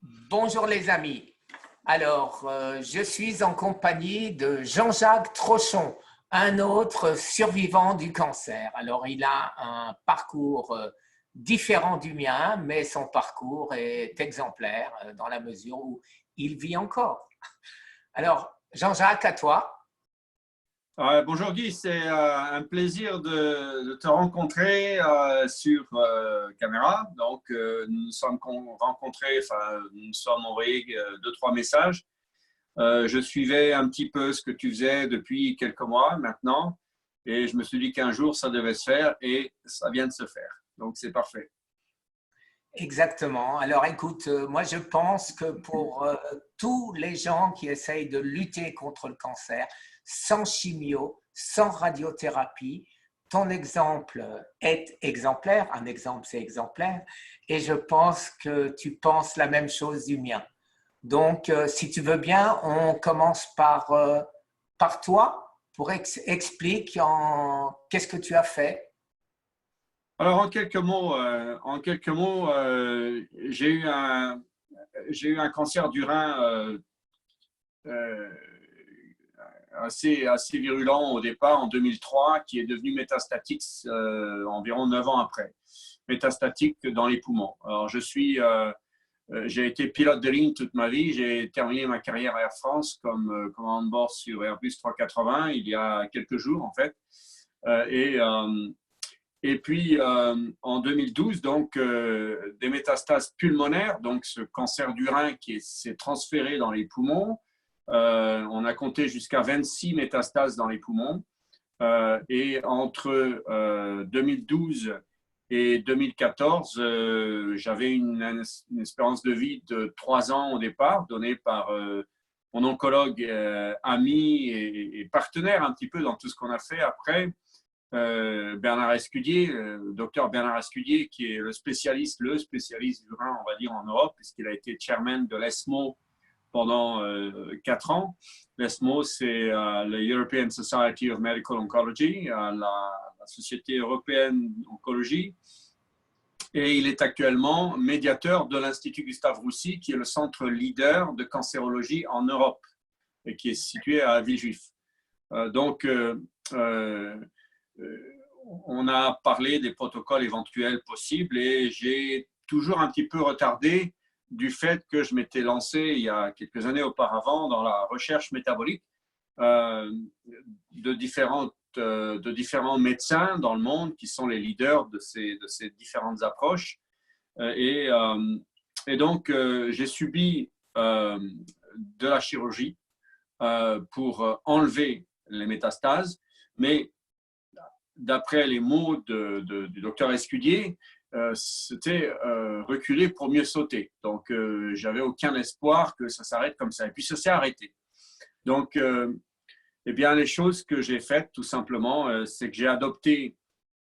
Bonjour les amis. Alors, je suis en compagnie de Jean-Jacques Trochon, un autre survivant du cancer. Alors, il a un parcours différent du mien, mais son parcours est exemplaire dans la mesure où il vit encore. Alors, Jean-Jacques, à toi. Bonjour Guy, c'est un plaisir de te rencontrer sur caméra. Donc, nous nous sommes rencontrés, enfin, nous nous sommes envoyés deux, trois messages. Je suivais un petit peu ce que tu faisais depuis quelques mois maintenant et je me suis dit qu'un jour ça devait se faire et ça vient de se faire. Donc, c'est parfait. Exactement. Alors écoute, moi je pense que pour tous les gens qui essayent de lutter contre le cancer, sans chimio, sans radiothérapie, ton exemple est exemplaire. Un exemple, c'est exemplaire. Et je pense que tu penses la même chose du mien. Donc, si tu veux bien, on commence par toi pour expliquer qu'est-ce que tu as fait. Alors, en quelques mots, j'ai eu un cancer du rein euh, assez virulent au départ en 2003, qui est devenu métastatique environ 9 ans après. Métastatique dans les poumons. Alors, j'ai été pilote de ligne toute ma vie. J'ai terminé ma carrière à Air France comme commandant de bord sur Airbus 380 il y a quelques jours, en fait. Euh, et, euh, et puis, en 2012, donc, des métastases pulmonaires, donc ce cancer du rein qui s'est transféré dans les poumons. On a compté jusqu'à 26 métastases dans les poumons. Et entre 2012 et 2014, j'avais une espérance de vie de 3 ans au départ, donnée par mon oncologue ami et partenaire un petit peu dans tout ce qu'on a fait après. Bernard Escudier, docteur Bernard Escudier, qui est le spécialiste du rein, on va dire, en Europe, puisqu'il a été chairman de l'ESMO pendant 4 ans. L'ESMO, c'est le European Society of Medical Oncology, la Société européenne d'oncologie. Et il est actuellement médiateur de l'Institut Gustave Roussy, qui est le centre leader de cancérologie en Europe et qui est situé à Villejuif. Donc, on a parlé des protocoles éventuels possibles et j'ai toujours un petit peu retardé du fait que je m'étais lancé il y a quelques années auparavant dans la recherche métabolique euh, de différents médecins dans le monde qui sont les leaders de ces différentes approches. Et donc, j'ai subi de la chirurgie pour enlever les métastases, mais d'après les mots du docteur Escudier, c'était reculer pour mieux sauter. Donc, j'avais aucun espoir que ça s'arrête comme ça. Et puis, ça s'est arrêté. Donc, eh bien, les choses que j'ai faites, tout simplement, c'est que j'ai adopté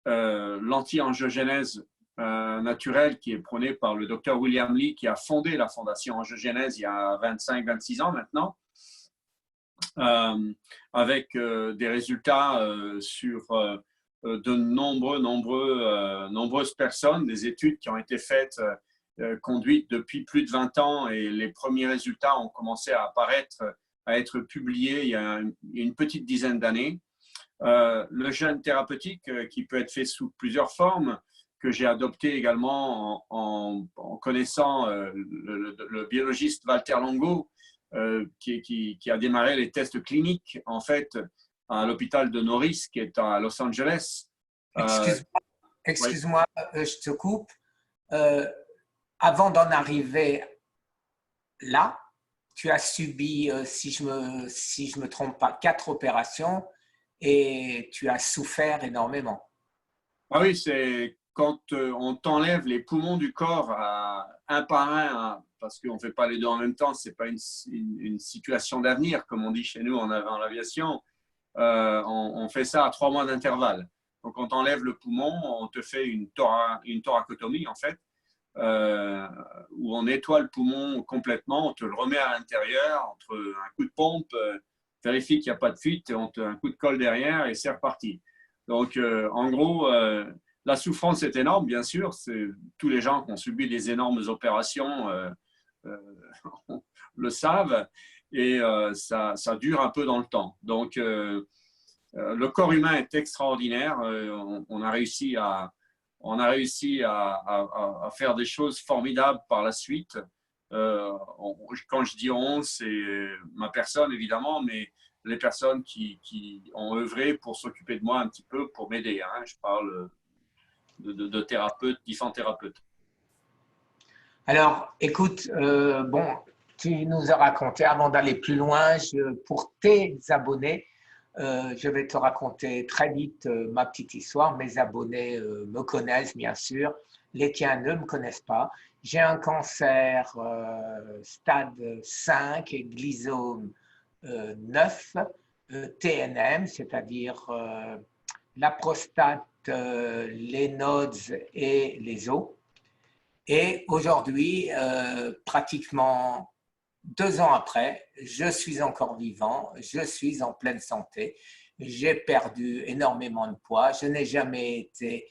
l'anti-angiogénèse naturelle qui est prônée par le docteur William Li, qui a fondé la fondation Angiogénèse il y a 25-26 ans maintenant, avec des résultats sur de nombreuses personnes, des études qui ont été faites, conduites depuis plus de 20 ans, et les premiers résultats ont commencé à apparaître, à être publiés il y a une petite dizaine d'années. Le jeûne thérapeutique qui peut être fait sous plusieurs formes, que j'ai adopté également en connaissant le biologiste Walter Longo, qui a démarré les tests cliniques en fait à l'hôpital de Norris qui est à Los Angeles. Excuse-moi, Oui. excuse-moi, je te coupe. Euh, Avant d'en arriver là, tu as subi, si je me trompe pas, 4 opérations et tu as souffert énormément. Ah oui, c'est quand on t'enlève les poumons du corps un par un, hein, parce qu'on ne fait pas les deux en même temps, ce n'est pas une situation d'avenir, comme on dit chez nous en aviation. On fait ça à 3 mois d'intervalle. Donc, on t'enlève le poumon, on te fait une thoracotomie, en fait, où on nettoie le poumon complètement, on te le remet à l'intérieur, entre un coup de pompe, vérifie qu'il n'y a pas de fuite, et on te un coup de colle derrière et c'est reparti. Donc, en gros, la souffrance est énorme, bien sûr. C'est tous les gens qui ont subi des énormes opérations le savent, et ça dure un peu dans le temps. Donc, le corps humain est extraordinaire. On a réussi à faire des choses formidables par la suite. Quand je dis on, c'est ma personne évidemment, mais les personnes qui ont œuvré pour s'occuper de moi un petit peu, pour m'aider. Hein. Je parle de thérapeutes, différents thérapeutes. Alors, écoute, bon, tu nous as raconté, avant d'aller plus loin, pour tes abonnés, je vais te raconter très vite ma petite histoire. Mes abonnés me connaissent, bien sûr. Les tiens ne me connaissent pas. J'ai un cancer stade 5 et glysome 9, TNM, c'est-à-dire la prostate, les nodes et les os. Et aujourd'hui, pratiquement 2 ans après, je suis encore vivant, je suis en pleine santé. J'ai perdu énormément de poids. Je n'ai jamais été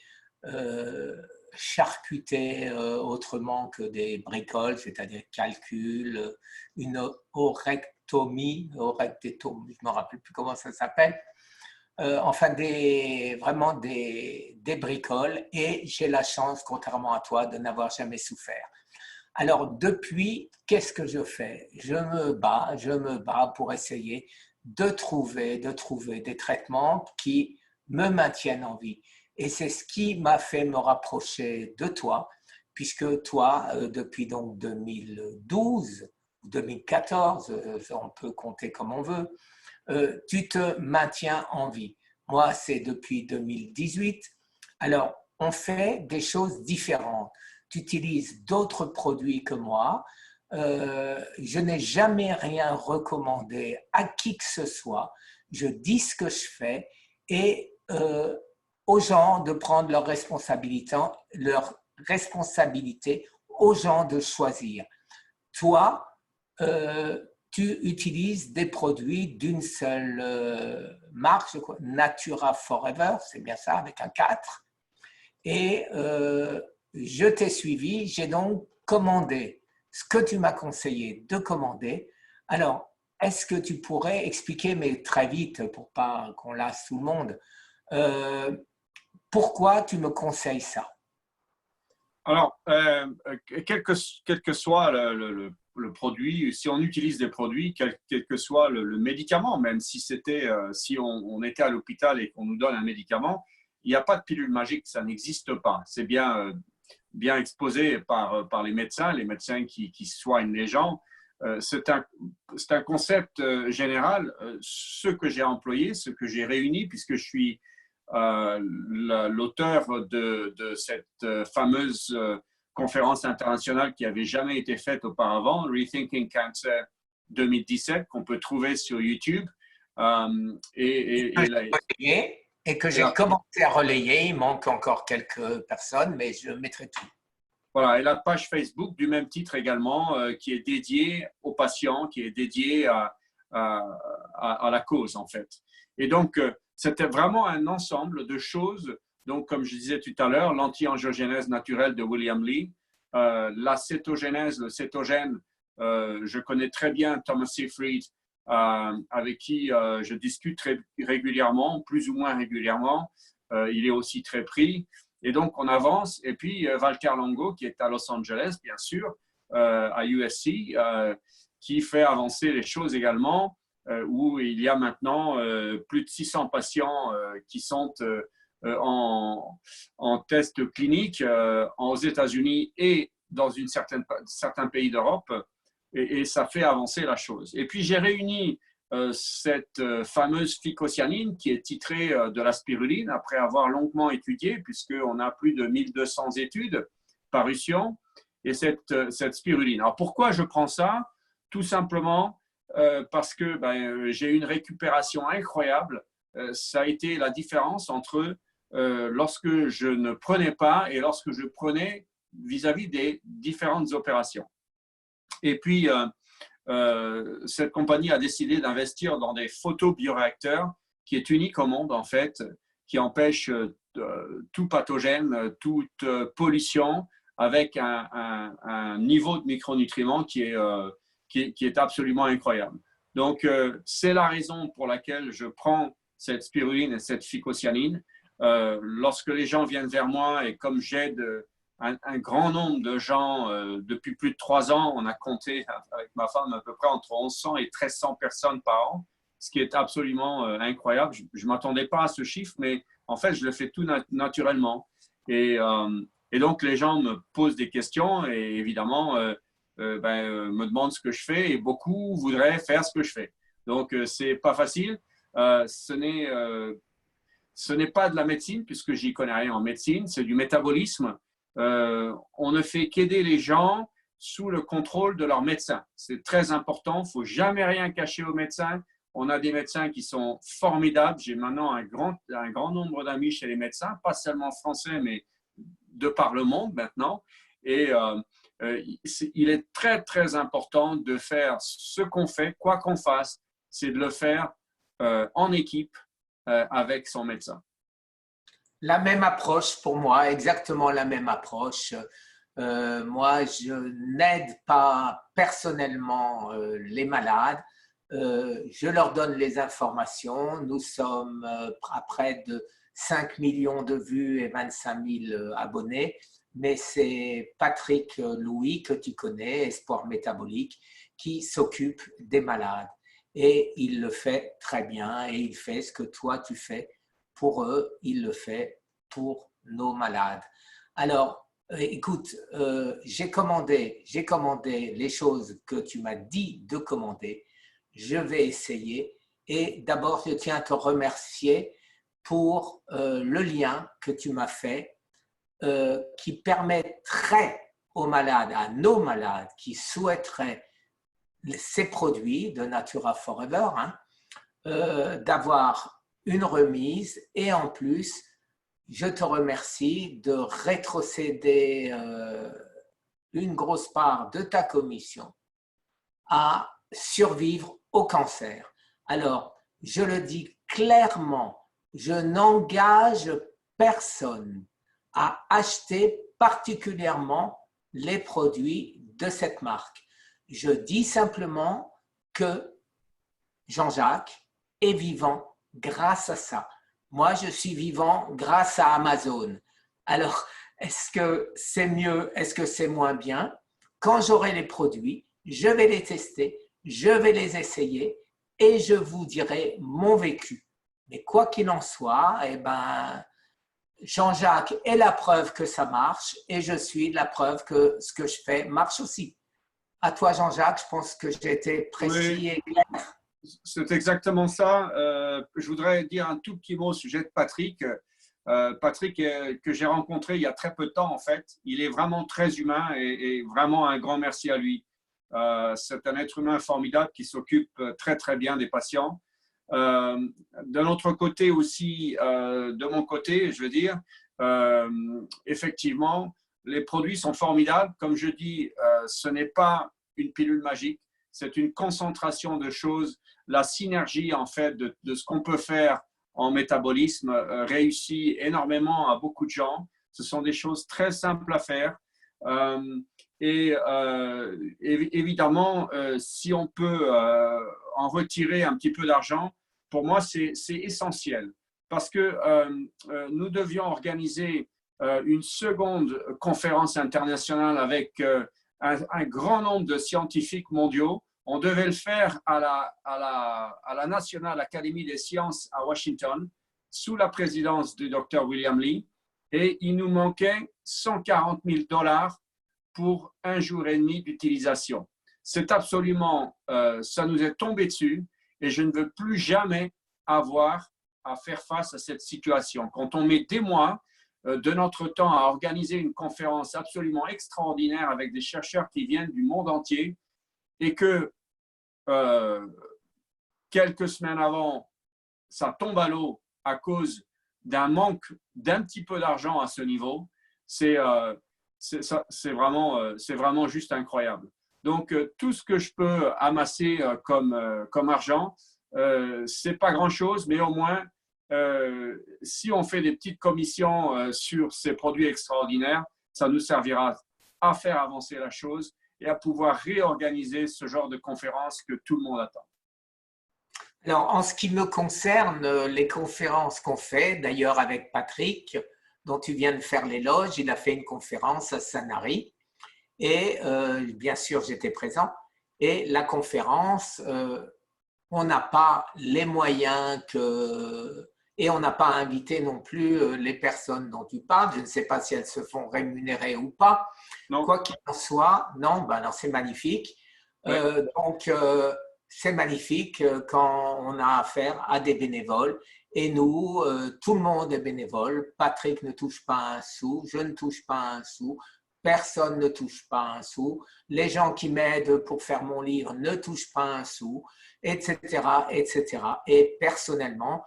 charcuté autrement que des bricoles, c'est-à-dire calcul, une orectomie, je ne me rappelle plus comment ça s'appelle. Enfin, vraiment des bricoles, et j'ai la chance, contrairement à toi, de n'avoir jamais souffert. Alors, depuis, qu'est-ce que je fais? Je me bats pour essayer de trouver des traitements qui me maintiennent en vie. Et c'est ce qui m'a fait me rapprocher de toi, puisque toi, depuis donc 2012 ou 2014, on peut compter comme on veut, tu te maintiens en vie. Moi, c'est depuis 2018. Alors, on fait des choses différentes. Tu utilises d'autres produits que moi. Je n'ai jamais rien recommandé à qui que ce soit. Je dis ce que je fais, et aux gens de prendre leur responsabilité, aux gens de choisir. Toi, tu utilises des produits d'une seule marque, je crois, Natura Forever, c'est bien ça, avec un 4. Et je t'ai suivi, j'ai donc commandé ce que tu m'as conseillé de commander. Alors, est-ce que tu pourrais expliquer, mais très vite pour pas qu'on lasse tout le monde, pourquoi tu me conseilles ça? Alors, quel que soit le produit, si on utilise des produits, quel que soit le médicament, même si si on était à l'hôpital et qu'on nous donne un médicament, il n'y a pas de pilule magique, ça n'existe pas. C'est bien exposé par les médecins qui soignent les gens. C'est un concept général. Ce que j'ai employé, ce que j'ai réuni, puisque je suis l'auteur de cette fameuse conférence internationale qui n'avait jamais été faite auparavant, Rethinking Cancer 2017, qu'on peut trouver sur YouTube. Et que j'ai commencé à relayer. Il manque encore quelques personnes, mais je mettrai tout. Voilà, et la page Facebook du même titre également, qui est dédiée aux patients, qui est dédiée à la cause, en fait. Et donc, c'était vraiment un ensemble de choses. Donc, comme je disais tout à l'heure, l'anti-angiogénèse naturelle de William Lee, la cétogénèse, le cétogène, je connais très bien Thomas Seyfried, avec qui je discute très régulièrement, plus ou moins régulièrement. Il est aussi très pris. Et donc, on avance. Et puis, Valter Longo, qui est à Los Angeles, bien sûr, à USC, qui fait avancer les choses également, où il y a maintenant plus de 600 patients qui sont en test clinique aux États-Unis et dans certains pays d'Europe, et ça fait avancer la chose. Et puis, j'ai réuni cette fameuse phycocyanine qui est titrée de la spiruline, après avoir longuement étudié, puisqu'on a plus de 1200 études, parutions, et cette spiruline. Alors, pourquoi je prends ça? Tout simplement parce que j'ai eu une récupération incroyable. Ça a été la différence entre lorsque je ne prenais pas et lorsque je prenais vis-à-vis des différentes opérations. Et puis, cette compagnie a décidé d'investir dans des photobioréacteurs qui est unique au monde, en fait, qui empêche tout pathogène, toute pollution, avec un niveau de micronutriments qui est absolument incroyable. Donc, c'est la raison pour laquelle je prends cette spiruline et cette phycocyanine. Lorsque les gens viennent vers moi et comme j'aide un grand nombre de gens depuis plus de 3 ans, on a compté avec ma femme à peu près entre 1100 et 1300 personnes par an, ce qui est absolument incroyable. Je ne m'attendais pas à ce chiffre, mais en fait, je le fais tout naturellement. Et donc, les gens me posent des questions et évidemment, me demandent ce que je fais et beaucoup voudraient faire ce que je fais. Donc, ce n'est pas facile. Ce n'est pas de la médecine puisque j'y connais rien en médecine, c'est du métabolisme. On ne fait qu'aider les gens sous le contrôle de leur médecin. C'est très important. Il ne faut jamais rien cacher aux médecins. On a des médecins qui sont formidables. J'ai maintenant un grand nombre d'amis chez les médecins, pas seulement français, mais de par le monde maintenant. Et il est très, très important de faire ce qu'on fait, quoi qu'on fasse, c'est de le faire en équipe avec son médecin. La même approche pour moi, exactement la même approche. Moi, je n'aide pas personnellement les malades. Je leur donne les informations. Nous sommes à près de 5 millions de vues et 25 000 abonnés. Mais c'est Patrick Louis, que tu connais, Espoir Métabolique, qui s'occupe des malades. Et il le fait très bien et il fait ce que toi tu fais pour eux, il le fait pour nos malades. Alors, écoute, j'ai commandé les choses que tu m'as dit de commander. Je vais essayer. Et d'abord, je tiens à te remercier pour le lien que tu m'as fait qui permettrait aux malades, à nos malades qui souhaiteraient ces produits de Natura Forever, d'avoir une remise et en plus, je te remercie de rétrocéder une grosse part de ta commission à survivre au cancer. Alors, je le dis clairement, je n'engage personne à acheter particulièrement les produits de cette marque. Je dis simplement que Jean-Jacques est vivant grâce à ça. Moi, je suis vivant grâce à Amazon. Alors, est-ce que c'est mieux? Est-ce que c'est moins bien? Quand j'aurai les produits, je vais les tester, je vais les essayer et je vous dirai mon vécu. Mais quoi qu'il en soit, Jean-Jacques est la preuve que ça marche et je suis la preuve que ce que je fais marche aussi. À toi, Jean-Jacques, je pense que j'ai été précis et clair. C'est exactement ça. Je voudrais dire un tout petit mot au sujet de Patrick. Patrick, que j'ai rencontré il y a très peu de temps, en fait. Il est vraiment très humain et vraiment un grand merci à lui. C'est un être humain formidable qui s'occupe très, très bien des patients. D'un autre côté aussi, de mon côté, je veux dire, effectivement, les produits sont formidables. Comme je dis, ce n'est pas une pilule magique, c'est une concentration de choses. La synergie, en fait, de ce qu'on peut faire en métabolisme réussit énormément à beaucoup de gens. Ce sont des choses très simples à faire. Évidemment, si on peut en retirer un petit peu d'argent, pour moi, c'est essentiel. Parce que nous devions organiser une seconde conférence internationale avec un grand nombre de scientifiques mondiaux. On devait le faire à la National Academy des Sciences à Washington, sous la présidence du Dr. William Li. Et il nous manquait 140 000 $ pour 1 jour et demi d'utilisation. C'est absolument, ça nous est tombé dessus et je ne veux plus jamais avoir à faire face à cette situation. Quand on met des mois de notre temps à organiser une conférence absolument extraordinaire avec des chercheurs qui viennent du monde entier et que quelques semaines avant, ça tombe à l'eau à cause d'un manque d'un petit peu d'argent à ce niveau, c'est vraiment juste incroyable. Donc, tout ce que je peux amasser comme argent, c'est pas grand-chose, mais au moins, si on fait des petites commissions sur ces produits extraordinaires, ça nous servira à faire avancer la chose et à pouvoir réorganiser ce genre de conférences que tout le monde attend. Alors, en ce qui me concerne, les conférences qu'on fait, d'ailleurs avec Patrick, dont tu viens de faire l'éloge, il a fait une conférence à Sanary et bien sûr j'étais présent. Et la conférence, on n'a pas les moyens et on n'a pas invité non plus les personnes dont tu parles. Je ne sais pas si elles se font rémunérer ou pas. Non. Quoi qu'il en soit, non, ben alors c'est magnifique. Ouais. Donc, c'est magnifique quand on a affaire à des bénévoles. Et nous, tout le monde est bénévole. Patrick ne touche pas un sou, je ne touche pas un sou, personne ne touche pas un sou. Les gens qui m'aident pour faire mon livre ne touchent pas un sou, etc., etc. Et personnellement,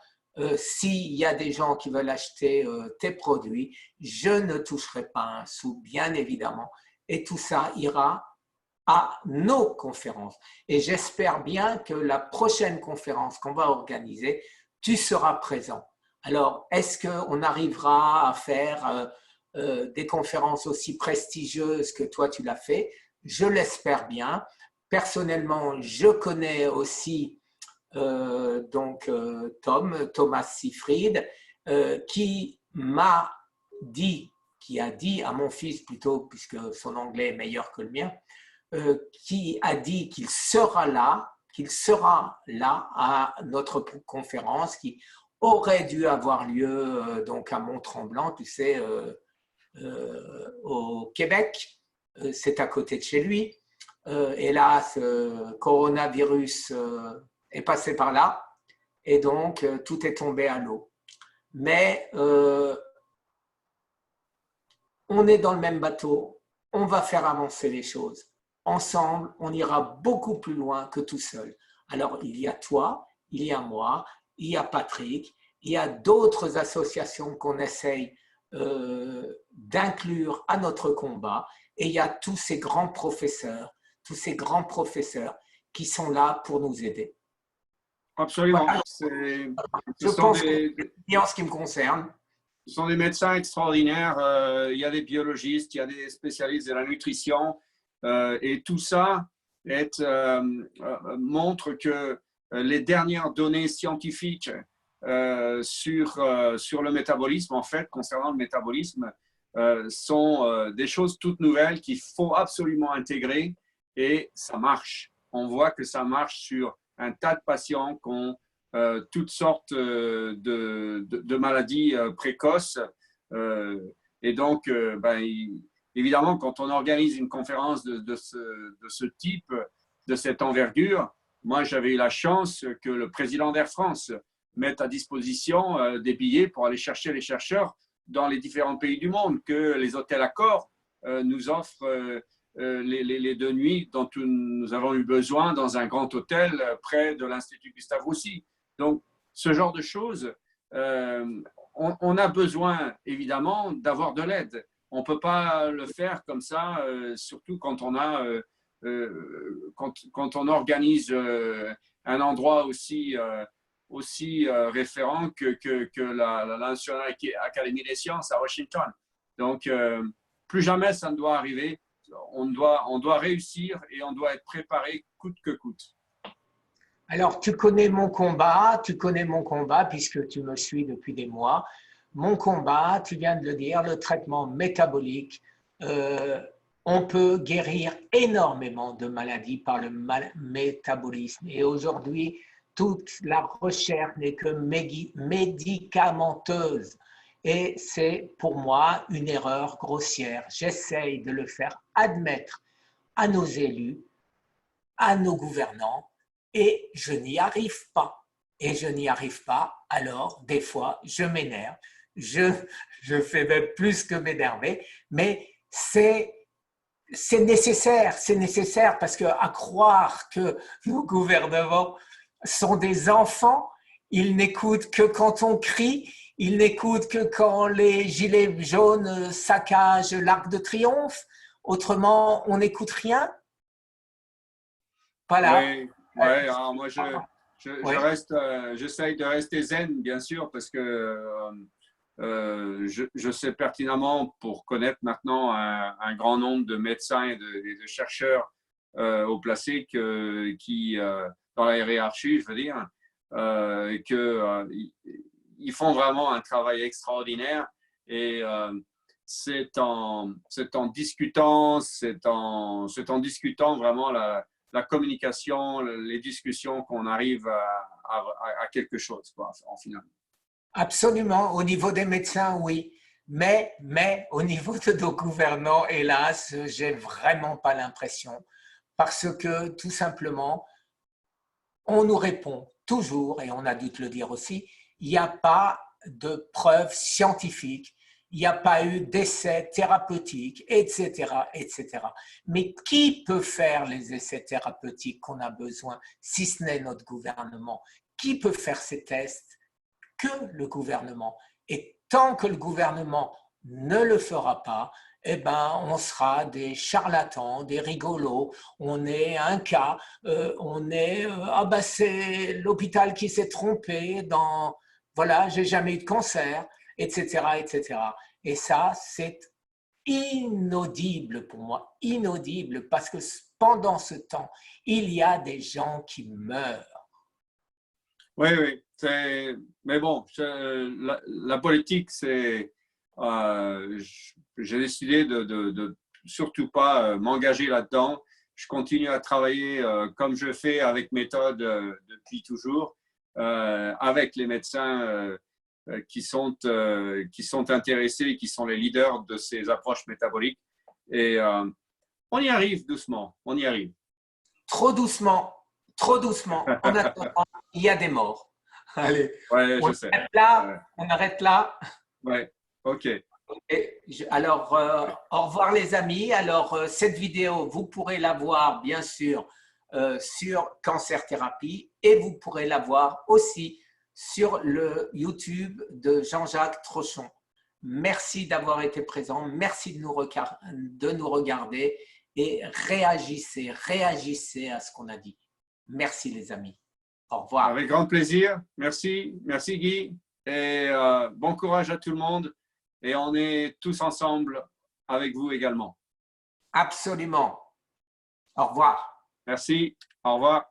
s'il y a des gens qui veulent acheter tes produits, je ne toucherai pas un sou, bien évidemment. Et tout ça ira à nos conférences. Et j'espère bien que la prochaine conférence qu'on va organiser, tu seras présent. Alors, est-ce qu'on arrivera à faire des conférences aussi prestigieuses que toi tu l'as fait? Je l'espère bien. Personnellement, je connais aussi Thomas Seyfried, qui m'a dit, qui a dit à mon fils plutôt, puisque son anglais est meilleur que le mien, qui a dit qu'il sera là à notre conférence qui aurait dû avoir lieu donc à Mont-Tremblant, tu sais, au Québec. C'est à côté de chez lui. Hélas, coronavirus est passé par là et donc tout est tombé à l'eau. Mais on est dans le même bateau, on va faire avancer les choses. Ensemble, on ira beaucoup plus loin que tout seul. Alors, il y a toi, il y a moi, il y a Patrick, il y a d'autres associations qu'on essaye d'inclure à notre combat, et il y a tous ces grands professeurs qui sont là pour nous aider. Absolument. Voilà. Je pense que c'est en ce qui me concerne. Ce sont des médecins extraordinaires. Il y a des biologistes, il y a des spécialistes de la nutrition. Et tout ça montre que les dernières données scientifiques sur le métabolisme, en fait, concernant le métabolisme, sont des choses toutes nouvelles qu'il faut absolument intégrer et ça marche. On voit que ça marche sur un tas de patients qui ont toutes sortes de maladies précoces. Et donc, évidemment, quand on organise une conférence de ce type, de cette envergure, moi, j'avais eu la chance que le président d'Air France mette à disposition des billets pour aller chercher les chercheurs dans les différents pays du monde, que les hôtels Accor nous offrent les 2 nuits dont nous avons eu besoin dans un grand hôtel près de l'Institut Gustave Roussy. Donc, ce genre de choses, on a besoin évidemment d'avoir de l'aide. On ne peut pas le faire comme ça, surtout quand on organise un endroit aussi référent que la National Academy des Sciences à Washington. Donc, plus jamais ça ne doit arriver. On doit réussir et on doit être préparé coûte que coûte. Alors, tu connais mon combat puisque tu me suis depuis des mois. Mon combat, tu viens de le dire, le traitement métabolique. On peut guérir énormément de maladies par le métabolisme. Et aujourd'hui, toute la recherche n'est que médicamenteuse. Et c'est pour moi une erreur grossière. J'essaye de le faire admettre à nos élus, à nos gouvernants, et je n'y arrive pas. Et je n'y arrive pas, alors des fois, je m'énerve. Je fais même plus que m'énerver, mais c'est nécessaire parce qu'à croire que nos gouvernements sont des enfants, ils n'écoutent que quand on crie, ils n'écoutent que quand les gilets jaunes saccagent l'Arc de Triomphe. Autrement, on n'écoute rien. Voilà. Oui, ouais, alors moi j'essaye de rester zen, bien sûr, parce que je sais pertinemment, pour connaître maintenant un grand nombre de médecins et de chercheurs haut placés dans la hiérarchie, je veux dire, qu'ils font vraiment un travail extraordinaire. Et c'est en discutant vraiment la communication, les discussions qu'on arrive à quelque chose, quoi, en final. Absolument, au niveau des médecins, oui. Mais au niveau de nos gouvernants, hélas, j'ai vraiment pas l'impression. Parce que tout simplement, on nous répond toujours, et on a dû te le dire aussi, il n'y a pas de preuves scientifiques, il n'y a pas eu d'essais thérapeutiques, etc., etc. Mais qui peut faire les essais thérapeutiques qu'on a besoin, si ce n'est notre gouvernement? Qui peut faire ces tests? Que le gouvernement. Et tant que le gouvernement ne le fera pas, eh ben, on sera des charlatans, des rigolos. On est un cas, ah ben c'est l'hôpital qui s'est trompé dans, voilà, j'ai jamais eu de cancer, etc., etc. Et ça, c'est inaudible pour moi, inaudible, parce que pendant ce temps, il y a des gens qui meurent. Oui, oui. Mais bon, la politique, c'est. J'ai décidé de surtout pas m'engager là-dedans. Je continue à travailler comme je fais avec méthode depuis toujours, avec les médecins qui sont intéressés, qui sont les leaders de ces approches métaboliques. Et on y arrive doucement, on y arrive. Trop doucement, trop doucement. En attendant, il y a des morts. Allez, ouais, je sais. On arrête là. Ouais, ok. Alors, au revoir les amis. Alors, cette vidéo, vous pourrez la voir bien sûr sur Cancer Thérapie et vous pourrez la voir aussi sur le YouTube de Jean-Jacques Trochon. Merci d'avoir été présent, merci de nous regarder et réagissez à ce qu'on a dit. Merci les amis. Au revoir. Avec grand plaisir. Merci Guy. Et bon courage à tout le monde. Et on est tous ensemble avec vous également. Absolument. Au revoir. Merci. Au revoir.